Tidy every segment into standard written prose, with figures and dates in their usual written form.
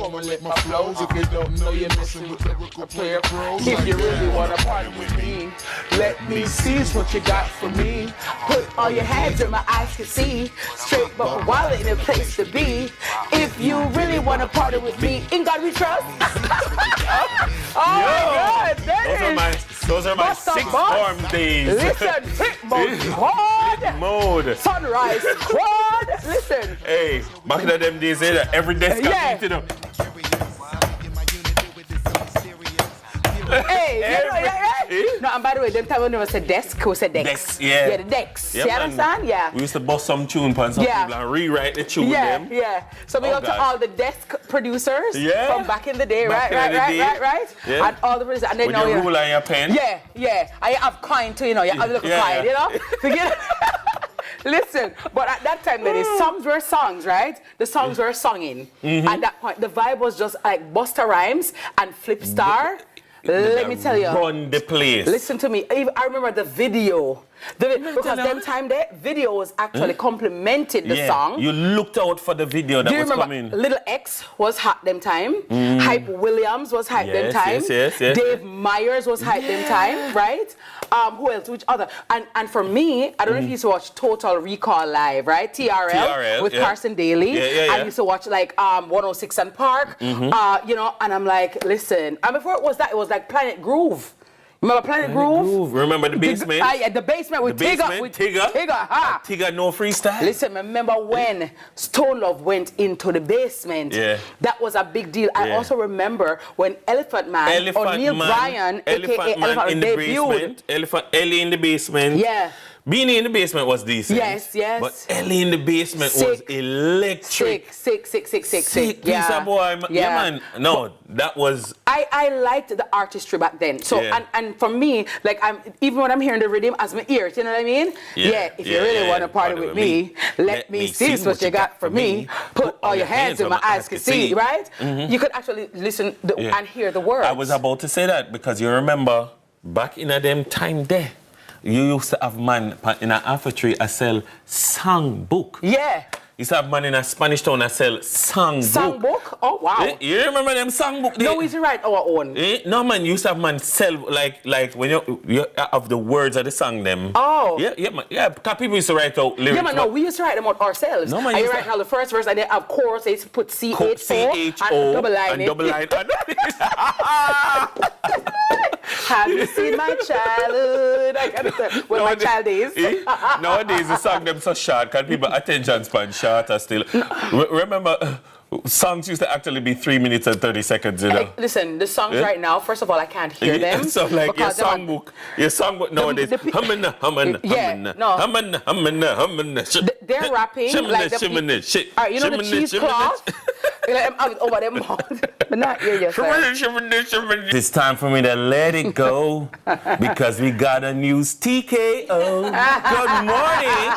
formulate my flows. If you don't know, you're messing with lyrical player pros. If you really wanna party with me, let me seize what you got for me. Put all your hands where my eyes can see. Straight but wallet in a place to be. If you really wanna party with me, in God we trust. My God, those are my sixth form days. Listen, hit mode, Sunrise squad. Listen. Hey, back in them days, every desk got beat up. No, and by the way, them time when there was a desk, we said decks. Yeah, the decks. Yep, you understand? Yeah. We used to bust some tune on some people and rewrite the tune with them. Yeah. So we got to all the desk producers from back in the day, right? Yeah. And all the producers, and then with now your ruler and your pen. Yeah. I have coin too, you know. You have a little coin, you know. Listen, but at that time, the songs were songs, right? The songs were songing. At that point, the vibe was just like Busta Rhymes and Flip Star. Let me tell you. Run the place. Listen to me. I remember the video. Because them time there, videos actually complemented the song. You looked out for the video that was coming. Little X was hot them time. Hype Williams was hype them time. Yes. Dave Myers was hype them time, right? Who else? Which other? And for me, I don't know if you used to watch Total Recall Live, right? TRL with Carson Daly. I used to watch like 106 and Park. You know, and I'm like, listen. And before it was like Planet Groove. Remember Planet Groove? Remember the basement? The basement with Tigger. Tigger, no freestyle. Listen, remember when Stone Love went into the basement? Yeah. That was a big deal. I also remember when Elephant Man, O'Neal Bryan, aka Elephant Man, debuted. Ellie in the basement. Yeah. Beanie in the basement was decent. Yes. But Ellie in the basement was electric. Sick. Piece of boy. Yeah, man. No, that was... I liked the artistry back then. So, and for me, like, even when I'm hearing the rhythm as my ears, you know what I mean? If you really want to party with me, let me see what you got for me. Put all your hands where my eyes can see, right? You could actually listen and hear the words. I was about to say that because you remember back in a them time there, you used to have man in an alpha tree I sell song book. Yeah. You used to have man in a Spanish town I sell song book. Song book? Oh, wow. You remember them song book? No, we used to write our own. No, man, you used to have man sell, like when you have the words of the song them. Oh. Yeah, because people used to write out lyrics. Yeah, man, no, we used to write them out ourselves. No, man, you write out the first verse and then, of course, they used to put C-H-O and double line. Have you seen my childhood? I gotta say, when my child is. Nowadays, the song them so short because people attention span shorter still. Remember, songs used to actually be 3 minutes and 30 seconds, you know. Listen, the songs right now, first of all, I can't hear them. So like your songbook nowadays, they're rapping like you know the cheesecloth? Over them but not hear yourself. It's time for me to let it go because we got a news TKO. Good morning.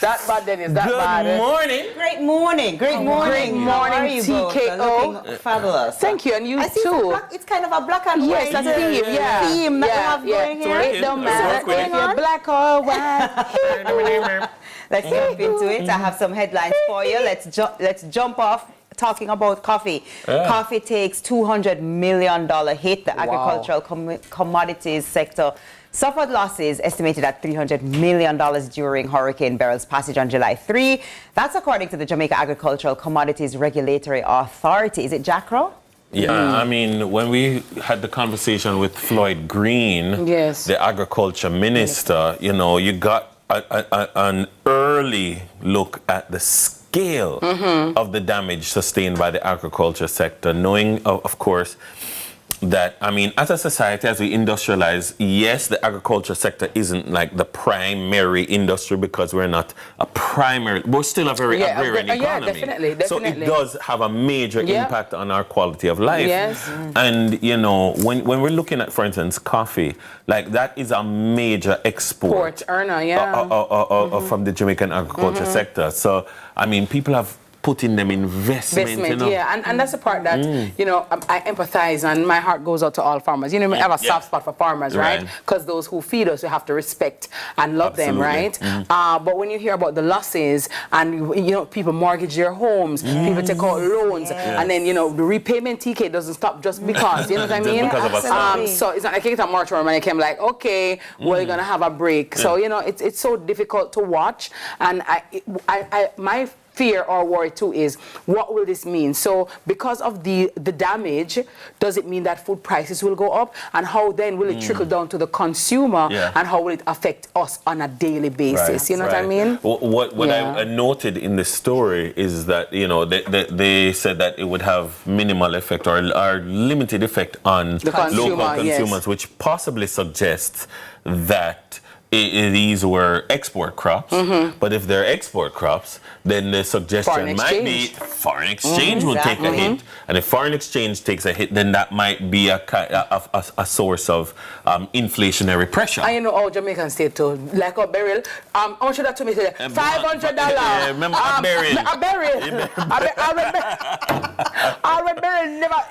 That bad then is that bad. Good morning. Great morning. Great morning. Good morning, TKO. Fabulous. Thank you, and you too. It's kind of a black and white theme that we have going here. It don't matter if you're black or white. Let's jump into it. I have some headlines for you. Let's jump off talking about coffee. Coffee takes $200 million hit. The agricultural commodities sector suffered losses estimated at $300 million during Hurricane Beryl's passage on July 3. That's according to the Jamaica Agricultural Commodities Regulatory Authority. Is it Jackro? Yeah, I mean, when we had the conversation with Floyd Green, the agriculture minister, you know, you got an early look at the scale of the damage sustained by the agriculture sector, knowing, of course, that, I mean, as a society, as we industrialize, yes, the agriculture sector isn't like the primary industry because we're not a primary, we're still a very agrarian economy. Definitely. So it does have a major impact on our quality of life. Yes. And, you know, when we're looking at, for instance, coffee, like that is a major export earner, from the Jamaican agriculture sector. So, I mean, people have put in them investment. You know? Yeah, and that's the part that, you know, I empathize, and my heart goes out to all farmers. You know, I have a soft spot for farmers, right? Because those who feed us, we have to respect and love them, right? But when you hear about the losses, and, you know, people mortgage their homes, people take out loans, and then, you know, the repayment TK doesn't stop just because, you know what I mean? So it's not like it's a moratorium and I came like, okay, we're going to have a break. So, you know, it's so difficult to watch, and my fear or worry too is, what will this mean? So because of the damage, does it mean that food prices will go up? And how then will it trickle down to the consumer? And how will it affect us on a daily basis? You know what I mean? What I noted in the story is that, you know, they said that it would have minimal effect or limited effect on the consumer, local consumers, which possibly suggests that these were export crops, but if they're export crops, then the suggestion might be foreign exchange will take a hit, and if foreign exchange takes a hit, then that might be a source of inflationary pressure. I know how Jamaican state too, like a barrel. How much should that to me say? $500. Remember a barrel? A barrel. A barrel never.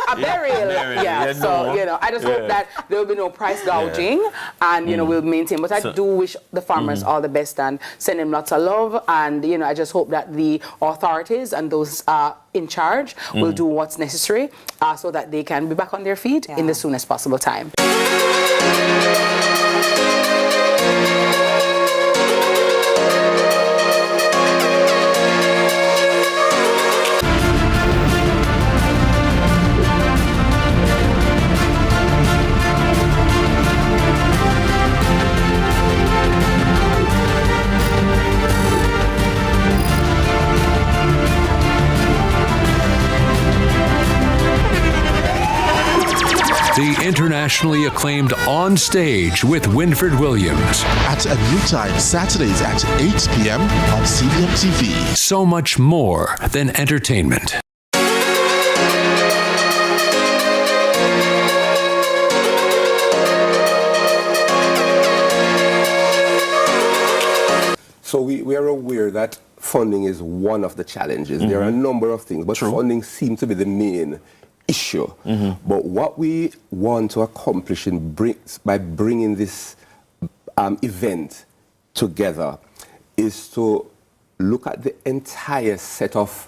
A barrel. Yeah. So you know, I just hope that there will be no price gouging, and you know, we'll maintain. But I do wish the farmers all the best and send them lots of love. And you know, I just hope that the authorities and those in charge will do what's necessary so that they can be back on their feet in the soonest possible time. The internationally acclaimed On Stage with Winfred Williams. At a new time, Saturdays at 8 p.m. on CVM TV. So much more than entertainment. So we are aware that funding is one of the challenges. There are a number of things, but funding seems to be the main issue. But what we want to accomplish by bringing this event together is to look at the entire set of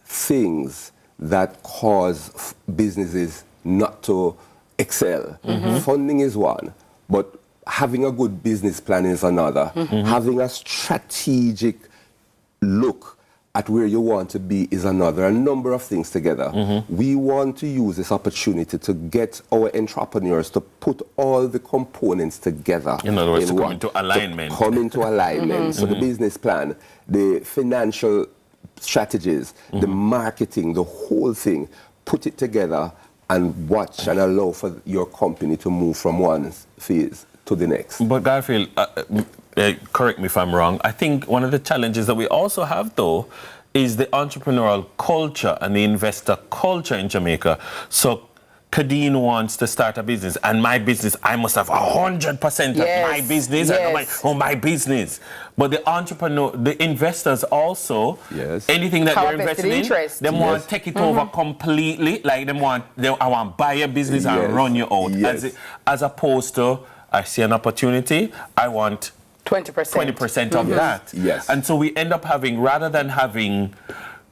things that cause businesses not to excel. Funding is one, but having a good business plan is another. Having a strategic look at where you want to be is another. A number of things together. We want to use this opportunity to get our entrepreneurs to put all the components together. In other words, to come into alignment. So the business plan, the financial strategies, the marketing, the whole thing, put it together and watch and allow for your company to move from one phase to the next. But Garfield, correct me if I'm wrong, I think one of the challenges that we also have, though, is the entrepreneurial culture and the investor culture in Jamaica. So Khadine wants to start a business, and my business, I must have 100% of my business, my business. But the entrepreneur, the investors also, anything that they're investing in, they want to take it over completely. Like I want to buy a business and run you out. As opposed to, I see an opportunity, I want 20% of that. And so we end up having, rather than having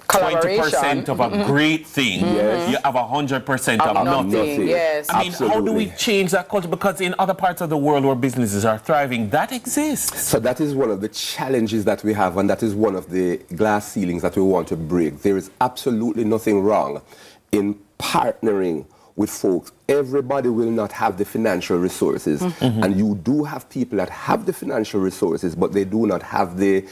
20% of a great thing, you have 100% of nothing. I mean, how do we change that culture? Because in other parts of the world where businesses are thriving, that exists. So that is one of the challenges that we have, and that is one of the glass ceilings that we want to break. There is absolutely nothing wrong in partnering with folks. Everybody will not have the financial resources, and you do have people that have the financial resources, but they do not have the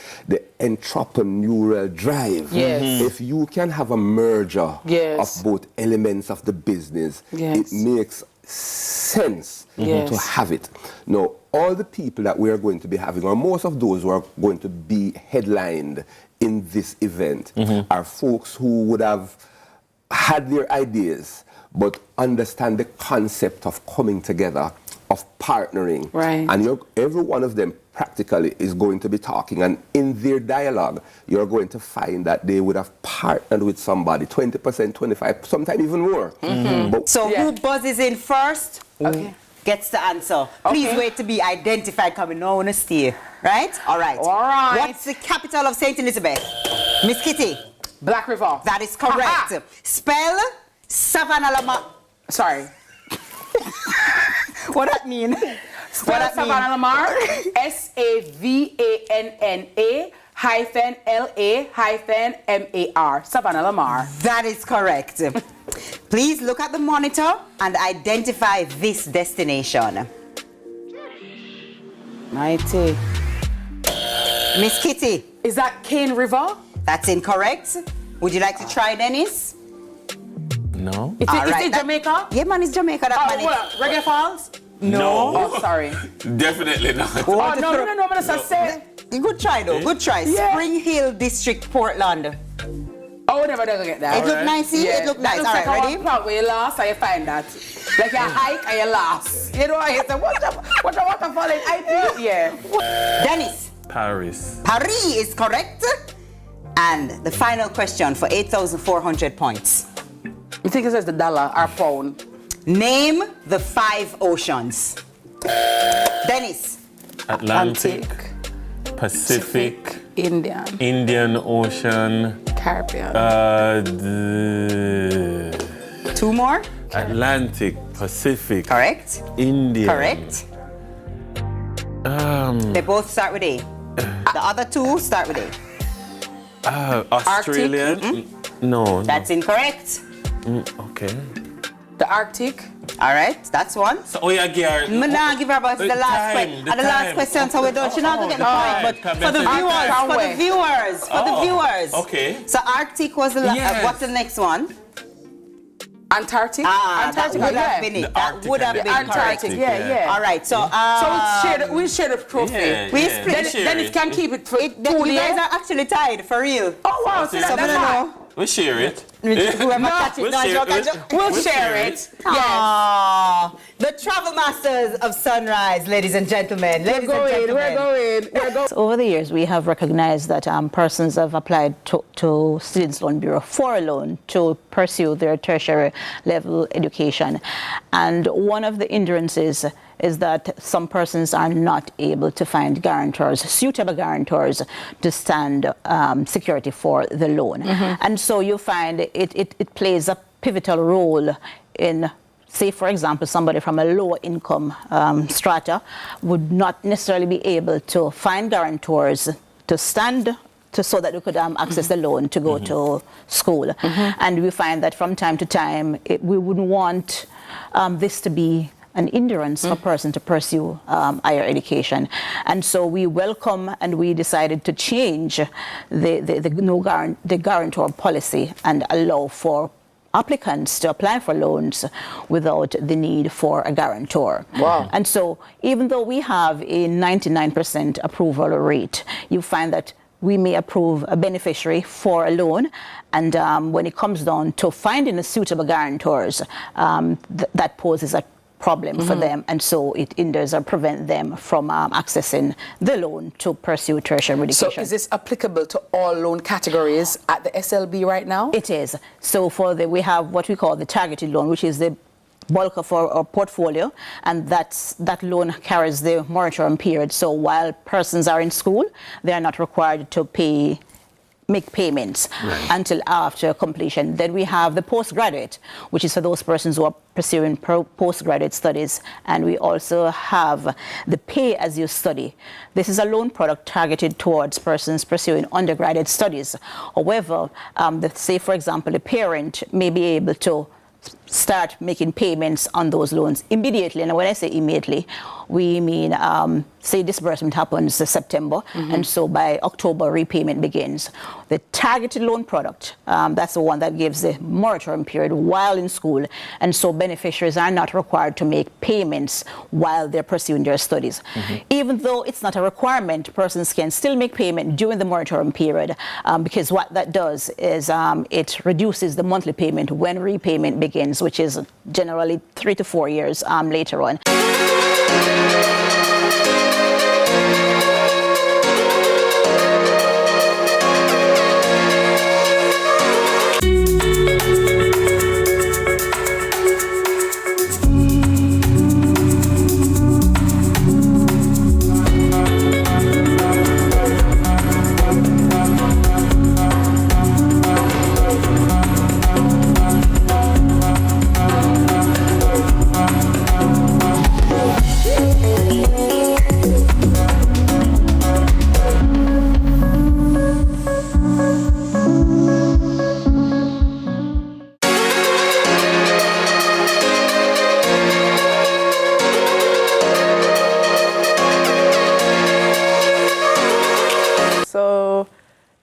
entrepreneurial drive. If you can have a merger of both elements of the business, it makes sense to have it. Now, all the people that we are going to be having, or most of those who are going to be headlined in this event, are folks who would have had their ideas, but understand the concept of coming together of partnering. Right. And every one of them practically is going to be talking, and in their dialogue, you're going to find that they would have partnered with somebody, 20%, 25%, sometimes even more. But So who buzzes in first gets the answer. Please Okay. wait to be identified, coming no one to stay. Right? All right. All right. What's the capital of St. Elizabeth? Miss Kitty. Black River. That is correct. Spell Savannah Lamar. Sorry. What that mean? Spell Savannah Lamar. SAVANNA-LA-MAR. Savannah Lamar. That is correct. Please look at the monitor and identify this destination. Mighty. Miss Kitty. Is that Cane River? That's incorrect. Would you like to try, Dennis? No. Is All it right, Jamaica? Yeah, man, it's Jamaica. That man is- What? Reggae Falls? No. Oh, sorry. Definitely not. Oh, no, I'm going to say. Good try, though. Good try. Yeah. Spring Hill District, Portland. Oh, never get that. It look nice, see? It look nice. All right, ready? Where you lost, and you find that. Like you hike and you lost. You know, you say, what a waterfall in IP? Yeah. Dennis. Paris. Paris is correct. And the final question for 8,400 points. You think it says the dollar or pound? Name the 5 oceans. Dennis. Atlantic. Pacific. Indian Ocean. Caribbean. 2 more. Atlantic, Pacific. Correct. Indian. Correct. They both start with A. The other 2 start with A. Australian. No. That's incorrect. Okay. The Arctic. All right, that's one. So, oh yeah, Gary. I'm not give her about the last question. The last question, so we don't. She's not gonna get the point. But for the viewers, Okay. So Arctic was the last. Yes. What's the next one? Antarctic. Antarctica. That would have been it. The That Arctic would have and been the correct. Antarctic. Yeah. All right. So we share the trophy. Yeah, We yeah. split. Then it can keep it for 2 you guys days. are actually tied for real. Oh wow, so So So that's I don't fine. know. We share it. Whoever catch it, We'll no, share joke, it. joke. We'll We'll share share it. it. Yes. Aww. The travel masters of Sunrise, ladies and gentlemen. Ladies and gentlemen. We're going. Over the years, we have recognized that persons have applied to Students' Loan Bureau for a loan to pursue their tertiary level education. And one of the hindrances is that some persons are not able to find guarantors, suitable guarantors, to stand security for the loan. And so you find it plays a pivotal role in, say, for example, somebody from a lower income strata would not necessarily be able to find guarantors to stand so that we could access the loan to go to school. And we find that from time to time, we wouldn't want this to be an hindrance for a person to pursue higher education. And so we welcome and we decided to change the guarantor policy and allow for applicants to apply for loans without the need for a guarantor. Wow. And so even though we have a 99% approval rate, you find that we may approve a beneficiary for a loan, and when it comes down to finding a suitable guarantors, that poses a problem for them, and so it hinders or prevents them from accessing the loan to pursue tertiary education. So is this applicable to all loan categories at the SLB right now? It is. So we have what we call the targeted loan, which is the bulk of our portfolio, and that loan carries the moratorium period. So while persons are in school, they are not required to make payments until after completion. Then we have the postgraduate, which is for those persons who are pursuing postgraduate studies. And we also have the pay as you study. This is a loan product targeted towards persons pursuing undergraduate studies. However, say, for example, the parent may be able to start making payments on those loans immediately. And when I say immediately, we mean, say disbursement happens in September, and so by October, repayment begins. The targeted loan product, that's the one that gives the moratorium period while in school, and so beneficiaries are not required to make payments while they're pursuing their studies. Even though it's not a requirement, persons can still make payment during the moratorium period, because what that does is it reduces the monthly payment when repayment begins, which is generally 3 to 4 years later on.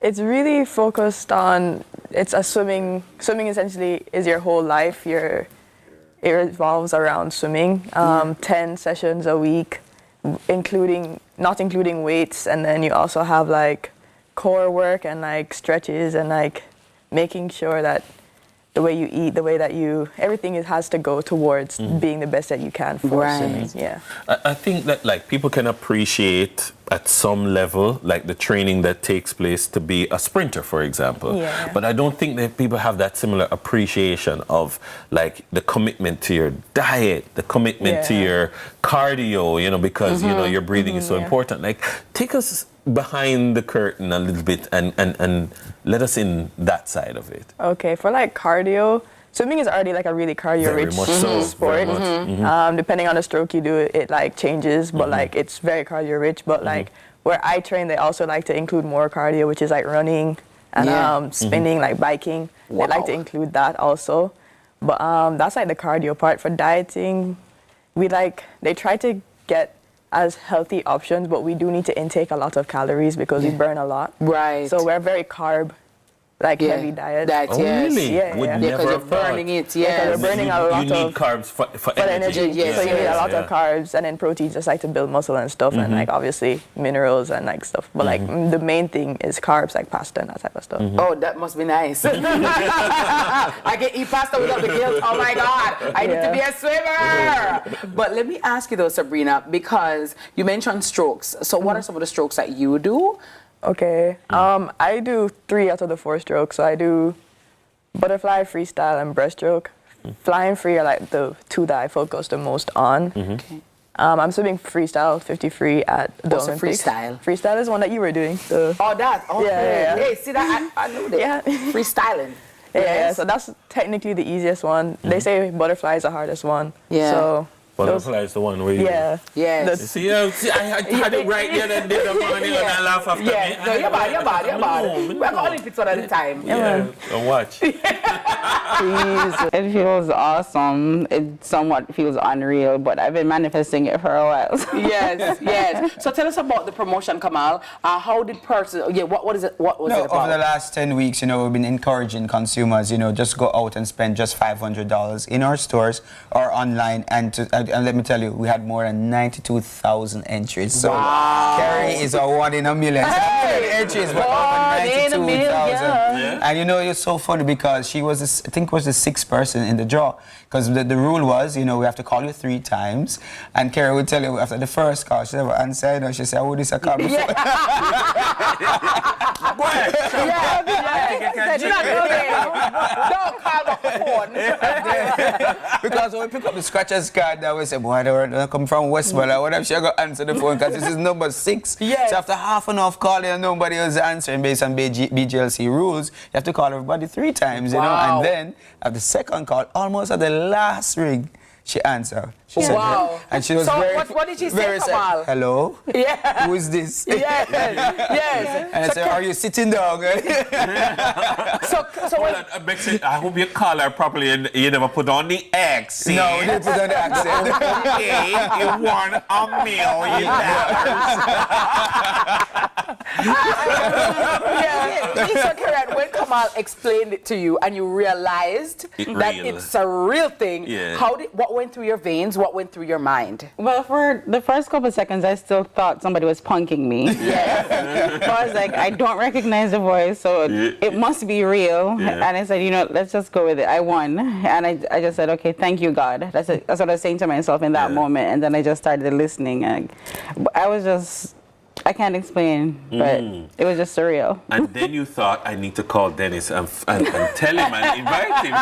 It's really focused on, it's a swimming essentially is your whole life. It revolves around swimming, 10 sessions a week, not including weights. And then you also have like core work and like stretches and like making sure that the way you eat, the way that everything has to go towards being the best that you can for swimming. Yeah. I think that like people can appreciate at some level like the training that takes place to be a sprinter, for example. Yeah. But I don't think that people have that similar appreciation of like the commitment to your diet, the commitment to your cardio, because your breathing is so important. Like take us behind the curtain a little bit and let us in that side of it. Okay, for like cardio, swimming is already like a really cardio-rich sport. Depending on the stroke you do, it like changes, but like it's very cardio-rich. But like where I train, they also like to include more cardio, which is like running and spinning, like biking. They like to include that also. But that's like the cardio part. For dieting, they try to get as healthy options, but we do need to intake a lot of calories because we burn a lot. Right. So we're very heavy diet. Really? Yeah, because you're burning it. Because you're burning a lot you need carbs for energy. So you need a lot of carbs, and then proteins just like to build muscle and stuff, and like obviously minerals and like stuff. But like the main thing is carbs, like pasta and that type of stuff. Oh, that must be nice. I can eat pasta without the guilt. Oh my God, I need to be a swimmer. But let me ask you though, Sabrina, because you mentioned strokes. So what are some of the strokes that you do? Okay, I do 3 out of the 4 strokes. So I do butterfly, freestyle, and breaststroke. Flying free are like the 2 that I focus the most on. Okay. I'm swimming freestyle 50 free at the What's Olympics. freestyle? Freestyle is one that you were doing. Yeah. Hey, see that? I know that. Yeah. Freestyling. Yeah, so that's technically the easiest one. They say butterfly is the hardest one. Yeah. So butterfly is the one where you... Yes. See, I had it right there and did the morning and I laugh after me. No, you're bad. We're going Olympics one at a time. Yeah, and watch. It feels awesome. It somewhat feels unreal, but I've been manifesting it for a while. Yes. So tell us about the promotion, Kamal. How did what is it? What was it about? Over the last 10 weeks, we've been encouraging consumers, just go out and spend just $500 in our stores or online. And let me tell you, we had more than 92,000 entries. So Kerry is a 1 in a million. Entries, but over 92,000. And it's so funny because she was, I think, was the 6th person in the draw. Because the rule was, we have to call you 3 times. And Kerry would tell you after the first call, she never answered. She said, "Oh, this a call before." Don't call the phone. Because when we pick up the scratchers card, now we say, "Boy, they come from Westboro." Or whatever, she got to answer the phone because this is number 6. Yes. So after half an hour of calling and nobody was answering based on BGLC rules, you have to call everybody 3 times, And then at the second call, almost at the last ring, she answered. She said, and she was what did she say, Kamal? "Hello? Yeah. Who is this?" Yes. And I said, "Are you sitting down?" I hope you call her properly and you never put on the accent. No, we didn't put on the accent. Okay, you won $1 million. So Karen, when Kamal explained it to you and you realized that it's a real thing, what went through your veins? What went through your mind? Well, for the first couple of seconds, I still thought somebody was punking me. Yeah. So I was like, I don't recognize the voice, so it must be real. Yeah. And I said, you know, let's just go with it. I won. And I just said, okay, thank you, God. That's what I was saying to myself in that moment. And then I just started listening. And I was just... I can't explain, but it was just surreal. And then you thought, I need to call Dennis and tell him and invite him.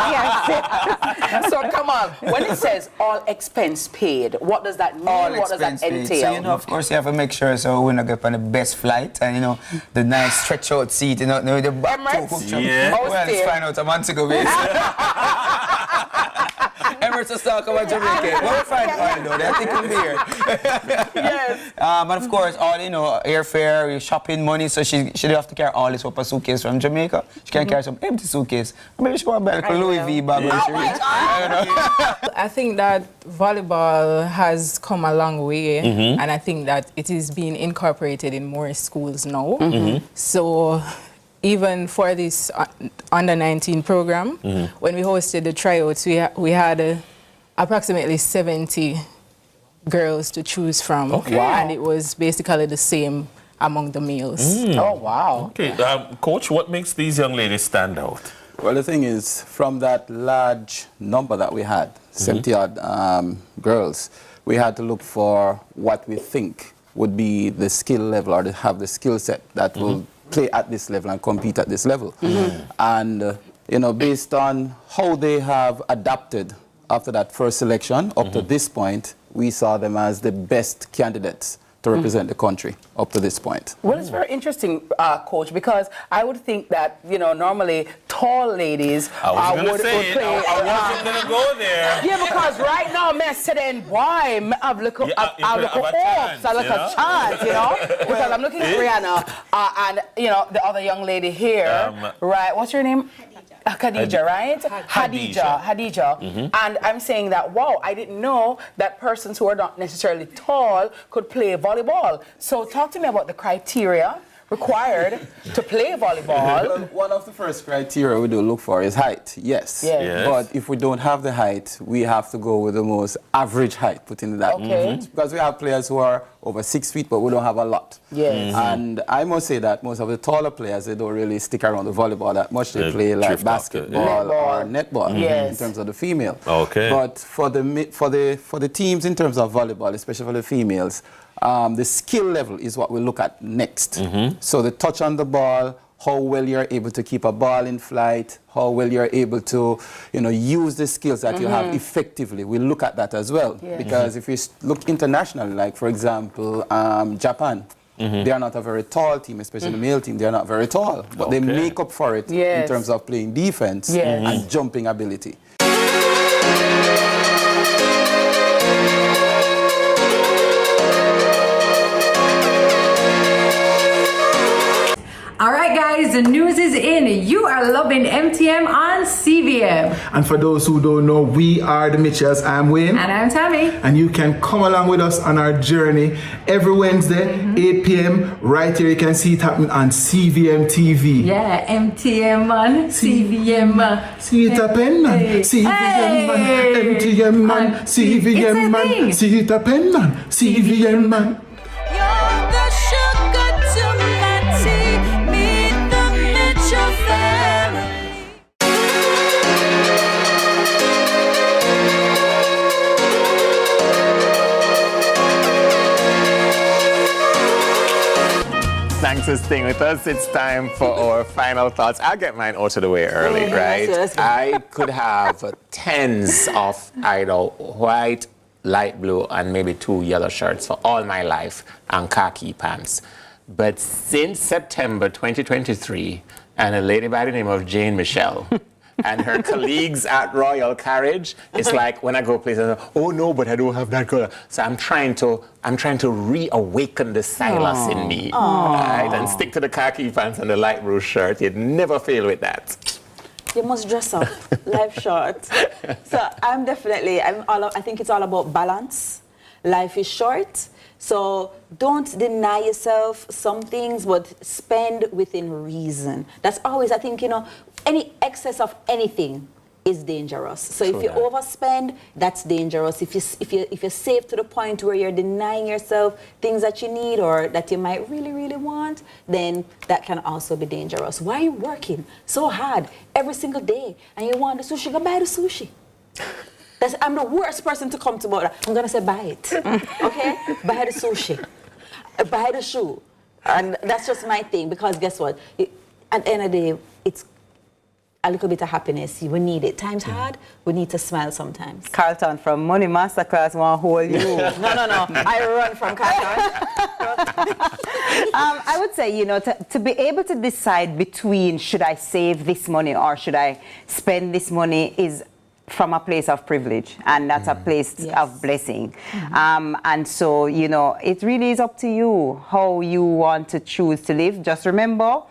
Yes. So come on, when it says all expense paid, what does that mean? What does that entail? So, you know, of course, you have to make sure so we're not going on the best flight and, you know, the nice stretch out seat, you know, the back Emirates? Well, let's find out a month ago, Emirates is talking about Jamaica. We'll find out, though. I think we'll be here. Yes. But of course, all, you know, airfare, shopping money, so she didn't have to carry all this up a suitcase from Jamaica. She can carry some empty suitcase. Maybe she want to buy like a Louis V bag when she reach. I think that volleyball has come a long way, and I think that it is being incorporated in more schools now. So even for this under-19 program, when we hosted the tryouts, we had approximately 70 girls to choose from. Okay. Wow. And it was basically the same among the males. Oh, wow. Okay, Coach, what makes these young ladies stand out? Well, the thing is, from that large number that we had, 70-odd girls, we had to look for what we think would be the skill level or have the skill set that will play at this level and compete at this level. And, you know, based on how they have adapted after that first selection up to this point, we saw them as the best candidates to represent the country up to this point. Well, it's very interesting, Coach, because I would think that, you know, normally tall ladies would play. I wasn't going to go there. Yeah, because right now, man, sitting, boy, I've look up, I look up, I look a chance, you know, because I'm looking at Rihanna and, you know, the other young lady here, right? What's your name? Khadija, right? Khadija. And I'm saying that, wow, I didn't know that persons who are not necessarily tall could play volleyball. So talk to me about the criteria required to play volleyball. Well, one of the first criteria we do look for is height, yes. But if we don't have the height, we have to go with the most average height put in that. Because we have players who are over 6 feet, but we don't have a lot. And I must say that most of the taller players, they don't really stick around the volleyball that much. They play like basketball or netball in terms of the female. But for the teams in terms of volleyball, especially for the females, the skill level is what we look at next. So the touch on the ball, how well you're able to keep a ball in flight, how well you're able to, you know, use the skills that you have effectively. We look at that as well. Because if you look internationally, like for example, Japan, they are not a very tall team, especially the male team. They are not very tall, but they make up for it in terms of playing defense and jumping ability. All right, guys, the news is in. You are loving MTM on CVM. And for those who don't know, we are the Mitchells. I'm Wayne. And I'm Tami. And you can come along with us on our journey every Wednesday, 8 p.m. Right here, you can see it happening on CVM TV. Yeah, MTM on CVM. See it happen, man. CVM man. MTM man. CVM man. See it happen, man. CVM man. You're the sugar to my tea. Meet the Mitchell family. Thanks for staying with us. It's time for our final thoughts. I'll get mine out of the way early, right? I could have tens of either white, light blue, and maybe 2 yellow shirts for all my life and khaki pants. But since September 2023, and a lady by the name of Jane Michelle and her colleagues at Royal Carriage, it's like when I go places, oh no, but I don't have that color. So I'm trying to reawaken the Silas in me, right? And stick to the khaki pants and the light blue shirt. You'd never fail with that. You must dress up, life short. So I think it's all about balance. life is short. So don't deny yourself some things, but spend within reason. That's always, I think, any excess of anything is dangerous. So if you overspend, that's dangerous. If you save to the point where you're denying yourself things that you need or that you might really, really want, then that can also be dangerous. Why are you working so hard every single day and you want the sushi? Go buy the sushi. I'm the worst person to come to about that. I'm gonna say buy it. Okay? Buy the sushi. Buy the shoe. And that's just my thing, because guess what? At the end of the day, it's a little bit of happiness. We need it. Time's hard. We need to smile sometimes. Carlton from Money Masterclass want to hold you. No. I run from Carlton. I would say, to be able to decide between should I save this money or should I spend this money is from a place of privilege, and that's a place of blessing. And so, it really is up to you how you want to choose to live. Just remember,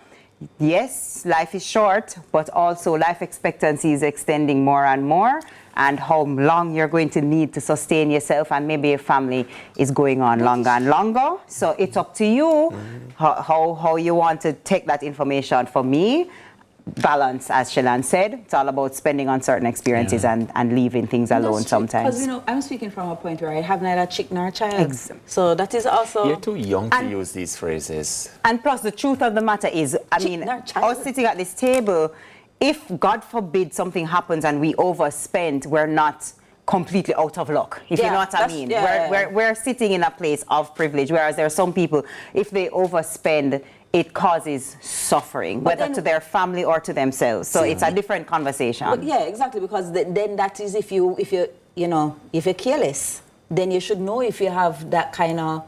yes, life is short, but also life expectancy is extending more and more, and how long you're going to need to sustain yourself and maybe your family is going on longer and longer. So it's up to you how you want to take that information. For me, balance, as Shellan said, it's all about spending on certain experiences and leaving things alone sometimes. Because, I'm speaking from a point where I have neither chick nor child. So that is also... You're too young to use these phrases. And plus, the truth of the matter is, us sitting at this table, if, God forbid, something happens and we overspend, we're not completely out of luck, if you know what I mean. We're sitting in a place of privilege, whereas there are some people, if they overspend, it causes suffering, whether to their family or to themselves. So it's a different conversation. But yeah, exactly, because then that is if you're careless, then you should know if you have that kind of...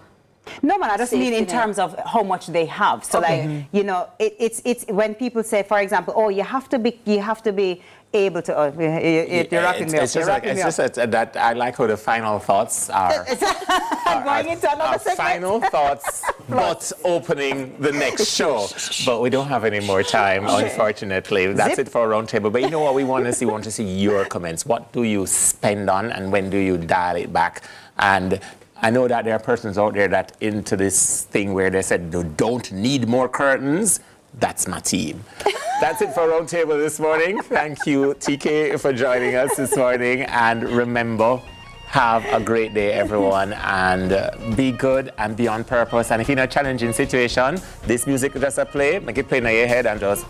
No, man, I just mean in terms of how much they have. So it's when people say, for example, oh, you have to be able to... you're wrapping me up. It's just that I like how the final thoughts are. Going into another segment. Final thoughts, but opening the next show. But we don't have any more time, unfortunately. That's it for our roundtable. But you know what we want to see? We want to see your comments. What do you spend on and when do you dial it back? And I know that there are persons out there that into this thing where they said they don't need more curtains. That's my team. That's it for Roundtable this morning. Thank you, TK, for joining us this morning. And remember, have a great day, everyone. And be good and be on purpose. And if you're in a challenging situation, this music just a play, make it play in your head and just...